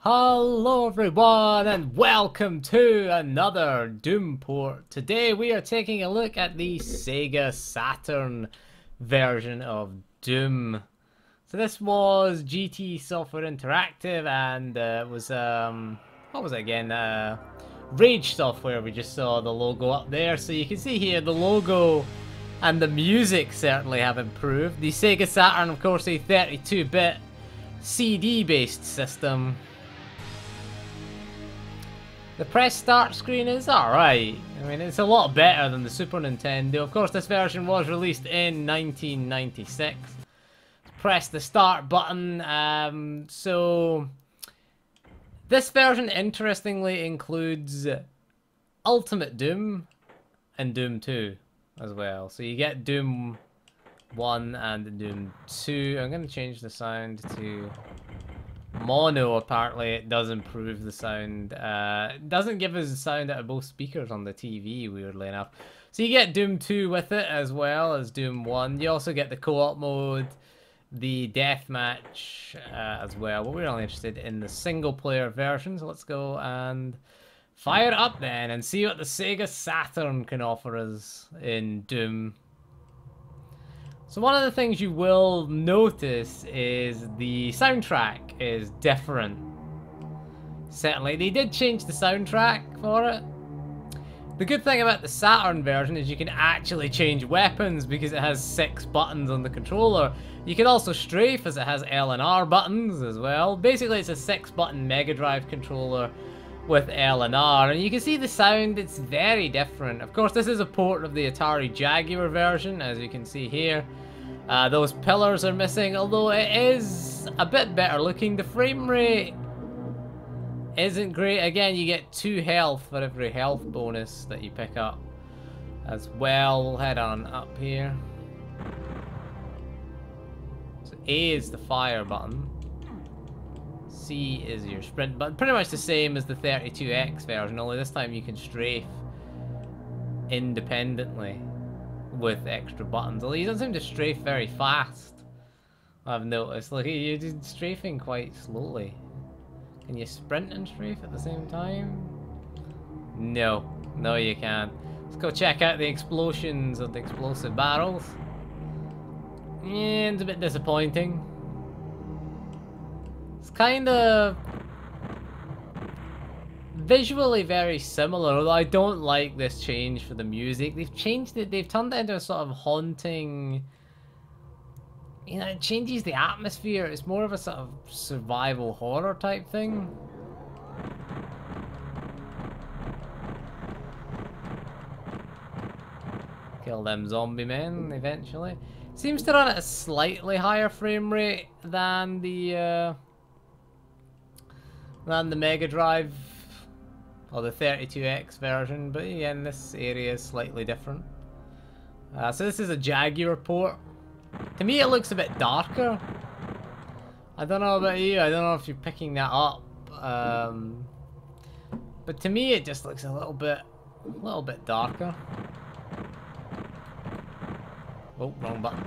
Hello everyone and welcome to another Doom port. Today we are taking a look at the Sega Saturn version of Doom. So this was GT Software Interactive and it was what was it again? Rage Software. We just saw the logo up there, so you can see here the logo and the music certainly have improved. The Sega Saturn, of course, a 32-bit CD-based system. The press start screen is alright. I mean, it's a lot better than the Super Nintendo. Of course, this version was released in 1996. Press the start button. So, this version, interestingly, includes Ultimate Doom and Doom 2 as well. So you get Doom 1 and Doom 2. I'm going to change the sound to mono. Apparently it does improve the sound. It doesn't give us the sound out of both speakers on the TV, weirdly enough. So you get Doom 2 with it as well as Doom 1. You also get the co-op mode, the deathmatch as well. But we're only interested in the single player version, so let's go and fire it up then and see what the Sega Saturn can offer us in Doom. So one of the things you will notice is the soundtrack is different. Certainly, they did change the soundtrack for it. The good thing about the Saturn version is you can actually change weapons because it has 6 buttons on the controller. You can also strafe as it has L and R buttons as well. Basically, it's a 6-button Mega Drive controller with L and R, and you can see the sound, it's very different. Of course, this is a port of the Atari Jaguar version, as you can see here. Those pillars are missing, although it is a bit better looking. The frame rate isn't great. Again, you get 2 health for every health bonus that you pick up as well. We'll head on up here. So A is the fire button. C is your sprint button. Pretty much the same as the 32X version, only this time you can strafe independently with extra buttons. Although you don't seem to strafe very fast, I've noticed. Look, you're strafing quite slowly. Can you sprint and strafe at the same time? No. No, you can't. Let's go check out the explosions of the explosive barrels. Yeah, it's a bit disappointing. It's kind of visually very similar, although I don't like this change for the music. They've changed it, they've turned it into a sort of haunting, you know, it changes the atmosphere. It's more of a sort of survival horror type thing. Kill them zombie men eventually. Seems to run at a slightly higher frame rate than the Mega Drive or the 32X version, but again, this area is slightly different. So this is a Jaguar port. To me, it looks a bit darker. I don't know about you. I don't know if you're picking that up, but to me, it just looks a little bit darker. Oh, wrong button.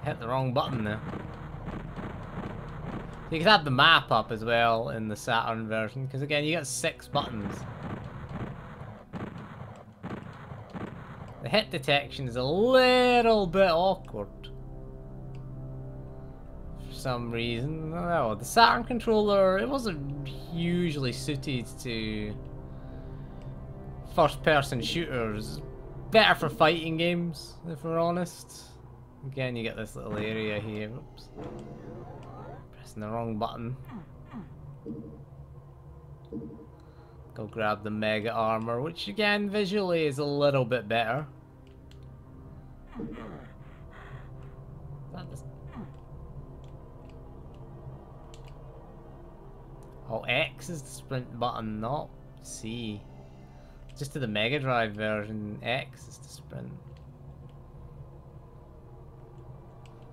Hit the wrong button there. You can have the map up as well in the Saturn version, because again, you got 6 buttons. The hit detection is a little bit awkward for some reason. I don't know. The Saturn controller, it wasn't hugely suited to first-person shooters. Better for fighting games, if we're honest. Again, you get this little area here. Oops. The wrong button. Go grab the Mega Armor, which again visually is a little bit better. Oh, X is the sprint button, not C. Just to the Mega Drive version, X is the sprint.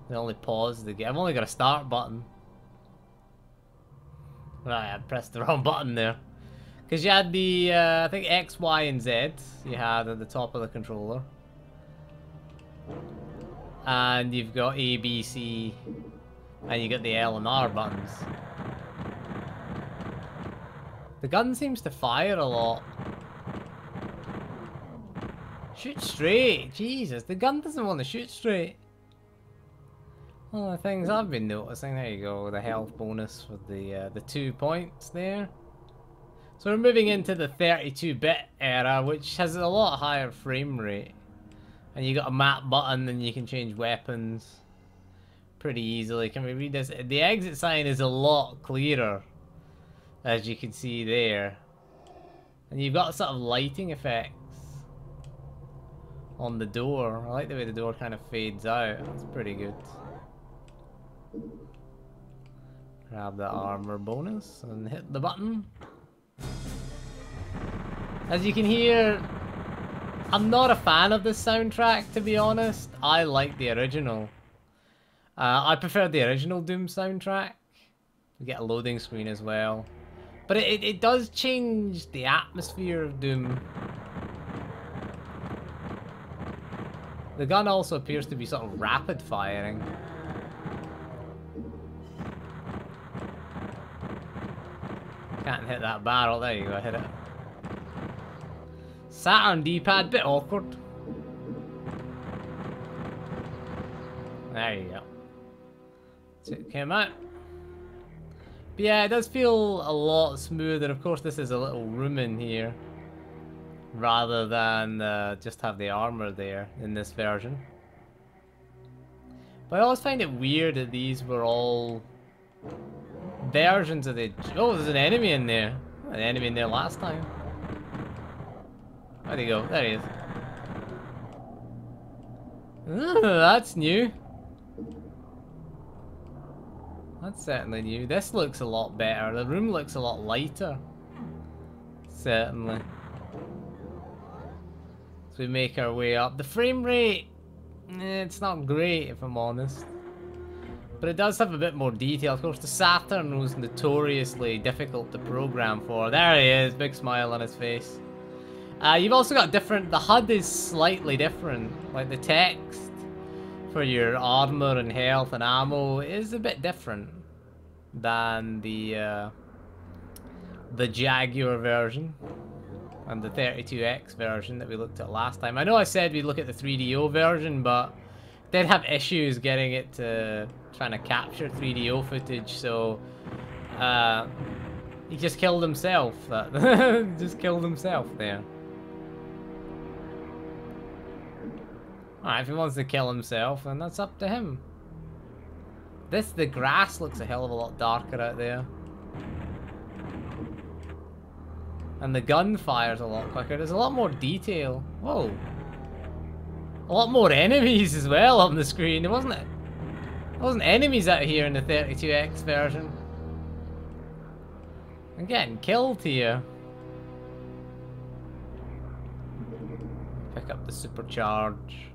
They only pause the game. I've only got a start button. Right, I pressed the wrong button there. Because you had the, I think X, Y, and Z you had at the top of the controller. And you've got A, B, C, And you get the L and R buttons. The gun seems to fire a lot. Shoot straight! Jesus, the gun doesn't want to shoot straight. One of the things I've been noticing, there you go, the health bonus with the 2 points there. So we're moving into the 32-bit era, which has a lot higher frame rate. And you got a map button and you can change weapons pretty easily. Can we read this? The exit sign is a lot clearer, as you can see there. And you've got sort of lighting effects on the door. I like the way the door kind of fades out. That's pretty good. Grab the armor bonus and hit the button. As you can hear, I'm not a fan of this soundtrack, to be honest. I like the original. I prefer the original Doom soundtrack. You get a loading screen as well. But it does change the atmosphere of Doom. The gun also appears to be sort of rapid firing. Can't hit that barrel. There you go, hit it. Saturn D-pad, bit awkward. There you go. So it came out. But yeah, it does feel a lot smoother. Of course, this is a little room in here, rather than just have the armor there in this version. But I always find it weird that these were all versions of the... Oh, there's an enemy in there. An enemy in there last time. Where'd he go? There he is. Ooh, that's new. That's certainly new. This looks a lot better. The room looks a lot lighter. Certainly. So we make our way up. The frame rate, it's not great if I'm honest. But it does have a bit more detail. Of course, the Saturn was notoriously difficult to program for. There he is, big smile on his face. You've also got different... The HUD is slightly different. Like the text for your armor and health and ammo is a bit different than the Jaguar version and the 32X version that we looked at last time. I know I said we'd look at the 3DO version, but did have issues getting it to trying to capture 3DO footage, so he just killed himself. Just killed himself there. Alright, if he wants to kill himself, then that's up to him. The grass looks a hell of a lot darker out there. And the gun fires a lot quicker. There's a lot more detail. Whoa. A lot more enemies as well on the screen. There wasn't enemies out here in the 32X version. I'm getting killed here. Pick up the supercharge.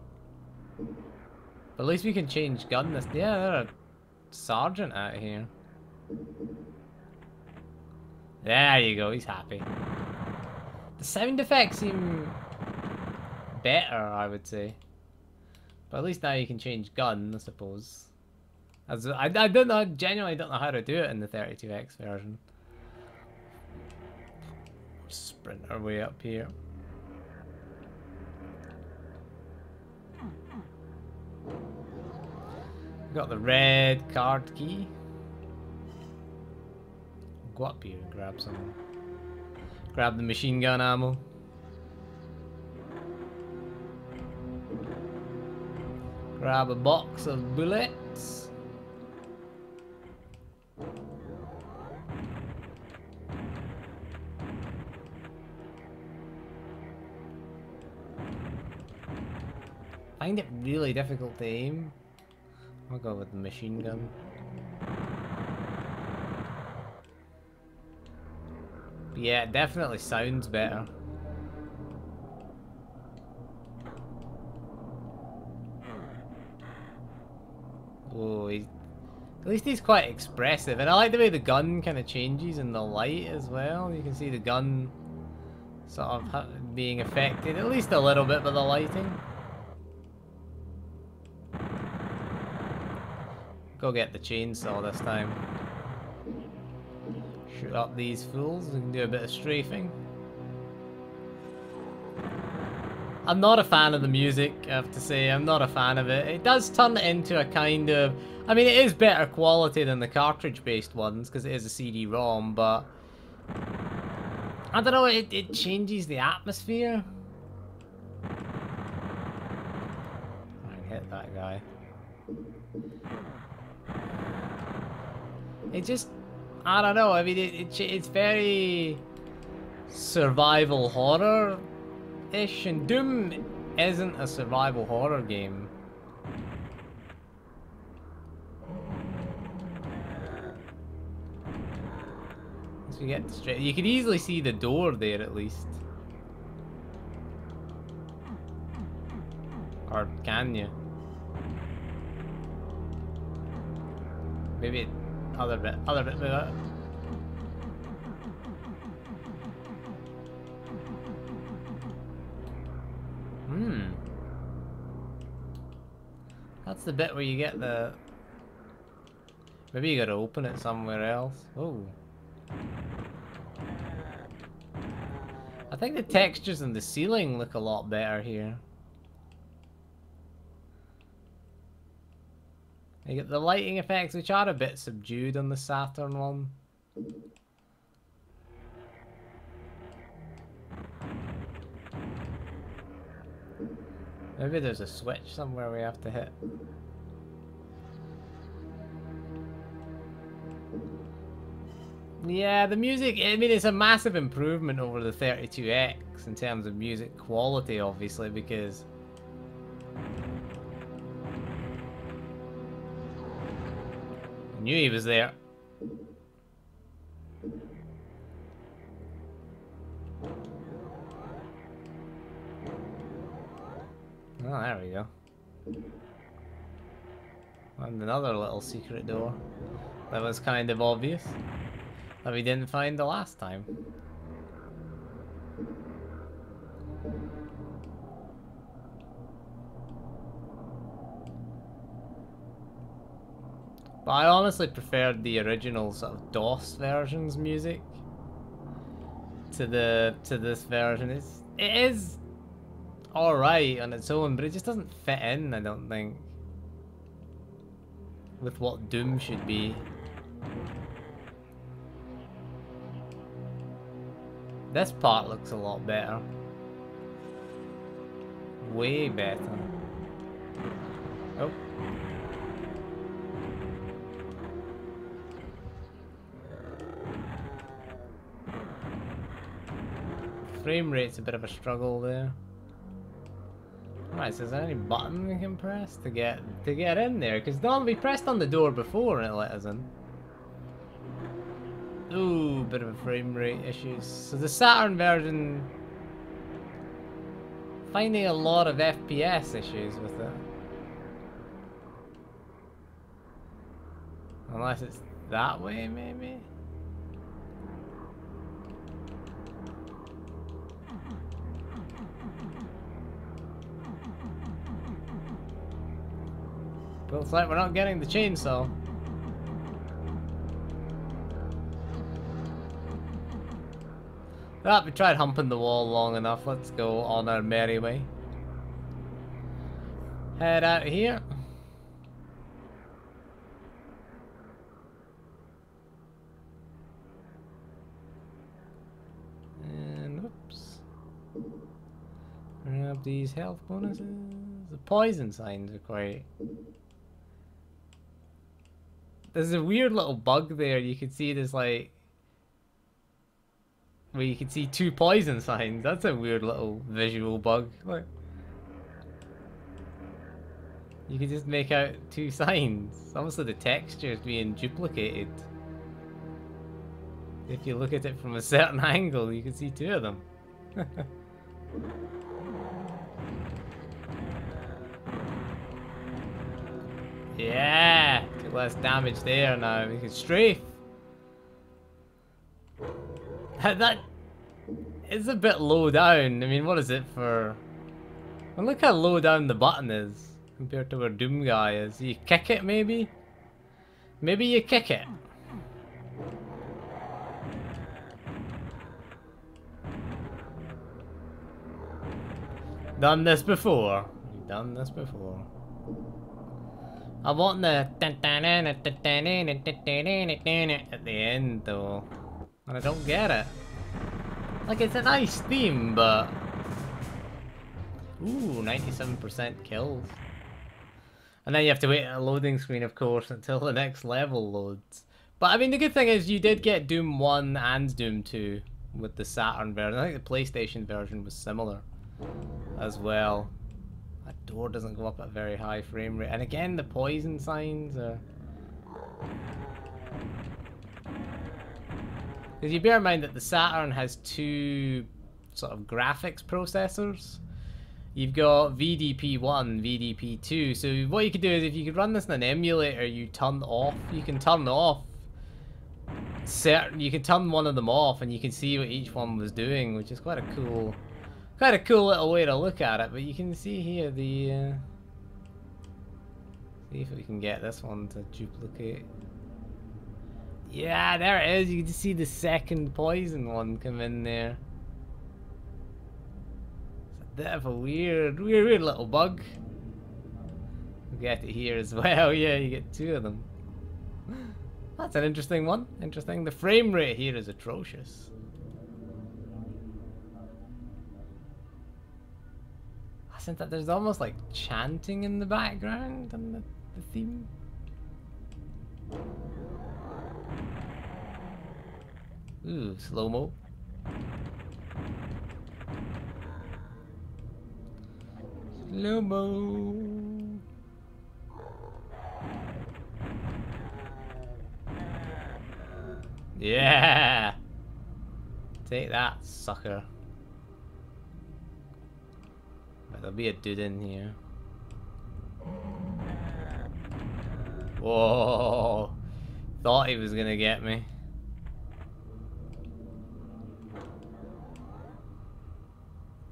But at least we can change gun this. Yeah, there's a sergeant out here. There you go, he's happy. The sound effects seem better, I would say. But at least now you can change gun, I suppose. I don't know, I genuinely don't know how to do it in the 32X version. Sprint our way up here. Got the red card key. Go up here and grab some. Grab the machine gun ammo. Grab a box of bullets. Find it really difficult to aim. I'll go with the machine gun. But yeah, it definitely sounds better. Oh, at least he's quite expressive, and I like the way the gun kind of changes in the light as well. You can see the gun sort of being affected at least a little bit by the lighting. Go get the chainsaw this time. Shoot up these fools. We can do a bit of strafing. I'm not a fan of the music, I have to say. I'm not a fan of it. It does turn it into a kind of... I mean, it is better quality than the cartridge-based ones, because it is a CD-ROM, but... I don't know, it changes the atmosphere. I can hit that guy. It just... I don't know, I mean, it's very... survival horror-ish, and Doom isn't a survival horror game. Once we get straight, you could easily see the door there at least. Or can you? Maybe other bit of that. That's the bit where you get the... Maybe you gotta open it somewhere else. Oh. I think the textures in the ceiling look a lot better here. You get the lighting effects, which are a bit subdued on the Saturn one. Maybe there's a switch somewhere we have to hit. Yeah, the music, I mean, it's a massive improvement over the 32X in terms of music quality, obviously, because... I knew he was there. Oh, there we go. And another little secret door. That was kind of obvious. That we didn't find the last time. But I honestly preferred the original sort of DOS version's music to this version. It is alright on its own, but it just doesn't fit in, I don't think, with what Doom should be. This part looks a lot better. Way better. Oh. Frame rate's a bit of a struggle there. Right, so is there any button we can press to get in there? Because we pressed on the door before and it let us in. Ooh, bit of a frame rate issues. So the Saturn version, finding a lot of FPS issues with it. Unless it's that way, maybe? Looks like we're not getting the chainsaw. Ah, we tried humping the wall long enough. Let's go on our merry way. Head out here. And whoops. Grab these health bonuses. The poison signs are quite... There's a weird little bug there. You can see there's like... where you can see 2 poison signs. That's a weird little visual bug. Look. You can just make out 2 signs. Obviously the texture is being duplicated. If you look at it from a certain angle, you can see 2 of them. Yeah! Get less damage there now. We can strafe. That is a bit low down. I mean, what is it for... Well, look how low down the button is compared to where Doom guy is. You kick it, maybe? Maybe you kick it. Done this before. We've done this before. I want the at the end though. And I don't get it. Like, it's a nice theme, but... Ooh, 97% kills. And then you have to wait at a loading screen, of course, until the next level loads. But, I mean, the good thing is you did get Doom 1 and Doom 2 with the Saturn version. I think the PlayStation version was similar as well. That door doesn't go up at a very high frame rate. And again, the poison signs are... Because you bear in mind that the Saturn has two sort of graphics processors. You've got VDP1, VDP2. So what you could do is if you could run this in an emulator, you can turn off you can turn one of them off and you can see what each one was doing, which is quite a cool little way to look at it. But you can see here the see if we can get this one to duplicate. Yeah, there it is. You can just see the second poison one come in there. It's a bit of a weird little bug. We'll get it here as well. Yeah, you get two of them. That's an interesting one. Interesting. The frame rate here is atrocious. I sense that there's almost like chanting in the background and the theme. Ooh, slow-mo. Slow-mo. Yeah! Take that, sucker. Right, there'll be a dude in here. Whoa! Thought he was gonna get me.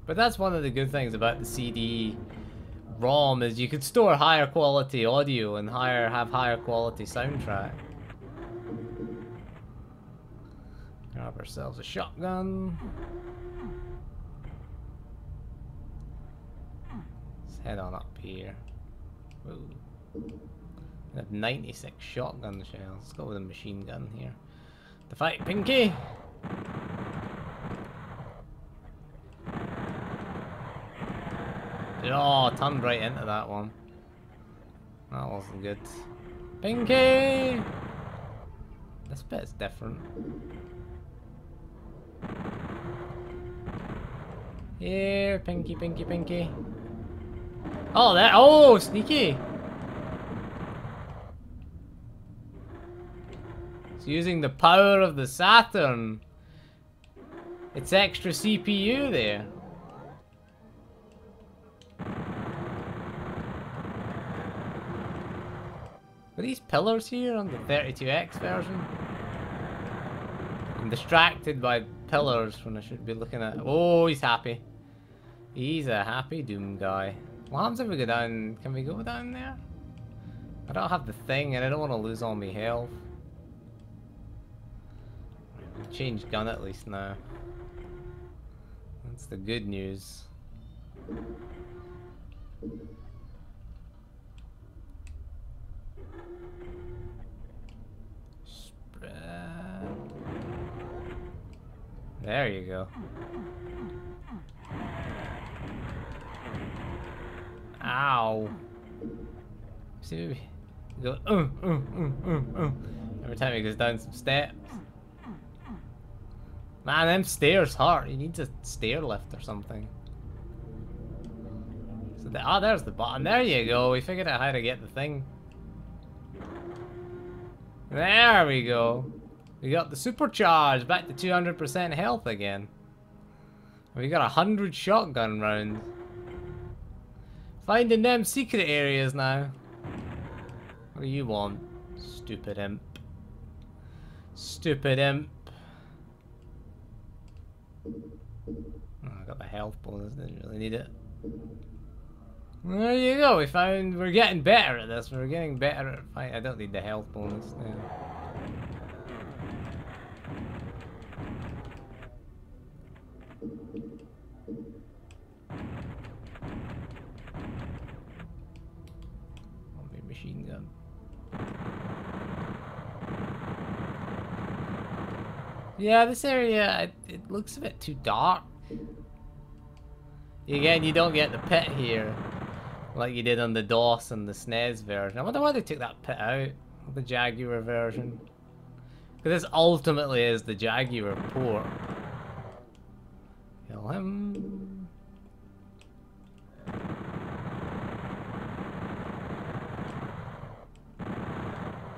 But that's one of the good things about the CD-ROM is you could store higher quality audio and have higher quality soundtrack. Grab ourselves a shotgun. Let's head on up here. Whoa. I have 96 shotgun shells. Let's go with a machine gun here. To fight Pinky! Oh, turned right into that one. That wasn't good. Pinky! This bit's different. Here, Pinky, Pinky, Pinky. Oh, there. Oh, sneaky. It's using the power of the Saturn. It's extra CPU there. Are these pillars here on the 32X version? I'm distracted by pillars when I should be looking at... Oh, he's happy. He's a happy Doom guy. What happens if we go down? Can we go down there? I don't have the thing and I don't want to lose all my health. We'll change gun at least now. That's the good news. There you go. Ow. See, we go every time he goes down some steps. Man, them stairs hurt. He needs a stair lift or something. So there's the button. There you go. We figured out how to get the thing. There we go. We got the supercharge back to 200% health again. We got 100 shotgun rounds. Finding them secret areas now. What do you want? Stupid imp. Stupid imp. Oh, I got the health bonus, didn't really need it. There you go, we're getting better at this. We're getting better at fight. I don't need the health bonus now. Machine gun. Yeah, this area, it looks a bit too dark. Again, you don't get the pit here like you did on the DOS and the SNES version. I wonder why they took that pit out of the Jaguar version. Because this ultimately is the Jaguar port. Kill him.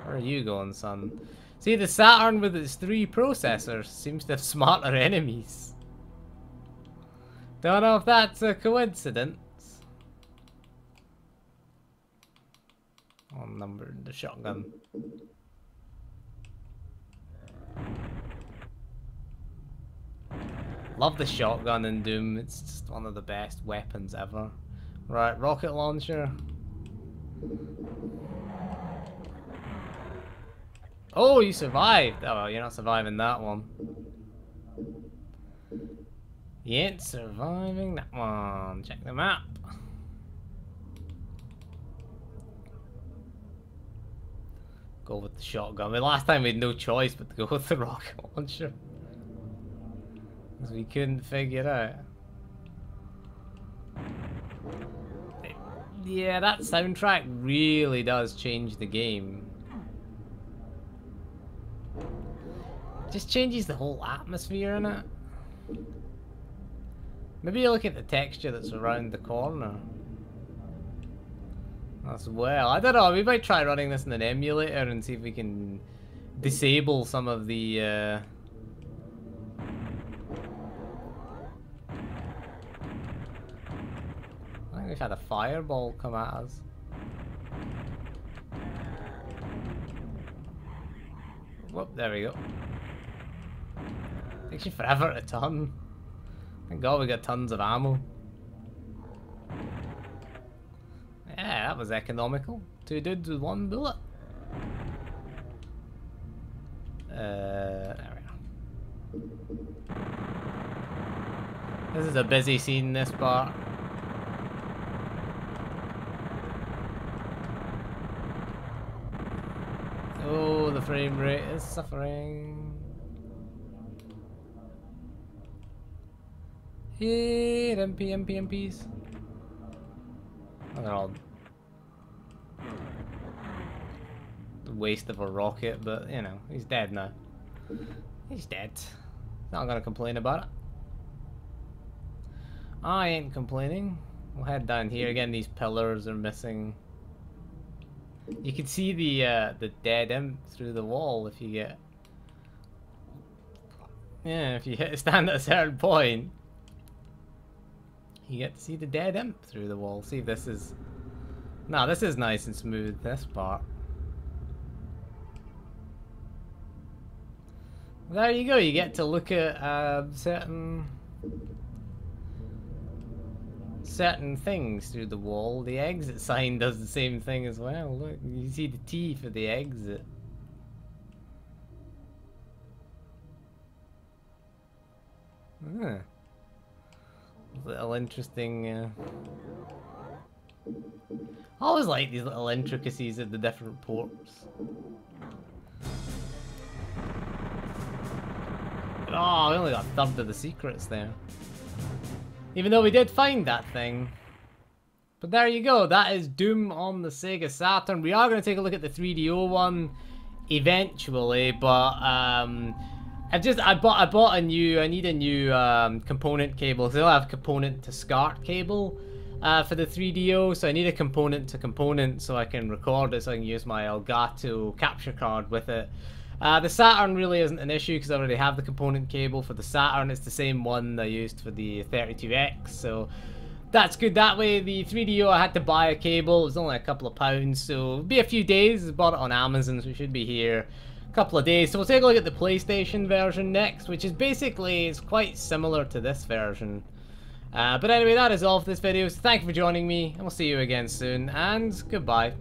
Where are you going, son? See, the Saturn with its 3 processors seems to have smarter enemies. Don't know if that's a coincidence. Oh, numbered the shotgun. Love the shotgun in Doom. It's just one of the best weapons ever. Right, rocket launcher. Oh, you survived. Oh, well, you're not surviving that one. You ain't surviving that one. Check the map. Go with the shotgun. I mean, last time we had no choice but to go with the rocket launcher. Because we couldn't figure it out. Yeah, that soundtrack really does change the game. Just changes the whole atmosphere in it. Maybe you look at the texture that's around the corner as well. I don't know, we might try running this in an emulator and see if we can disable some of the I think we've had a fireball come at us. Whoop, there we go. Takes you forever to turn. Thank God we got tons of ammo. Yeah, that was economical. 2 dudes with 1 bullet. There we go. This is a busy scene, this part. Oh, the frame rate is suffering. Hit MPs. Oh, they're all the waste of a rocket, but you know, he's dead now. He's dead. Not gonna complain about it. I ain't complaining. We'll head down here again. These pillars are missing. You can see the dead imp through the wall if you get. Yeah, if you stand at a certain point. You get to see the dead imp through the wall. See if this is... No, this is nice and smooth, this part. There you go, you get to look at certain things through the wall. The exit sign does the same thing as well. Look, you see the T for the exit. Huh. Little interesting. I always like these little intricacies of the different ports. Oh, we only got a third of the secrets there. Even though we did find that thing. But there you go, that is Doom on the Sega Saturn. We are going to take a look at the 3DO one eventually, but I bought a new, I need a new component cable, because I don't have component to SCART cable for the 3DO, so I need a component to component so I can record it, so I can use my Elgato capture card with it. The Saturn really isn't an issue because I already have the component cable for the Saturn. It's the same one I used for the 32X, so that's good that way. The 3DO, I had to buy a cable. It was only a couple of pounds, so it'll be a few days. I bought it on Amazon, so it should be here a couple of days. So we'll take a look at the PlayStation version next, which is basically, it's quite similar to this version. But anyway, that is all for this video. So thank you for joining me, and we'll see you again soon, and goodbye.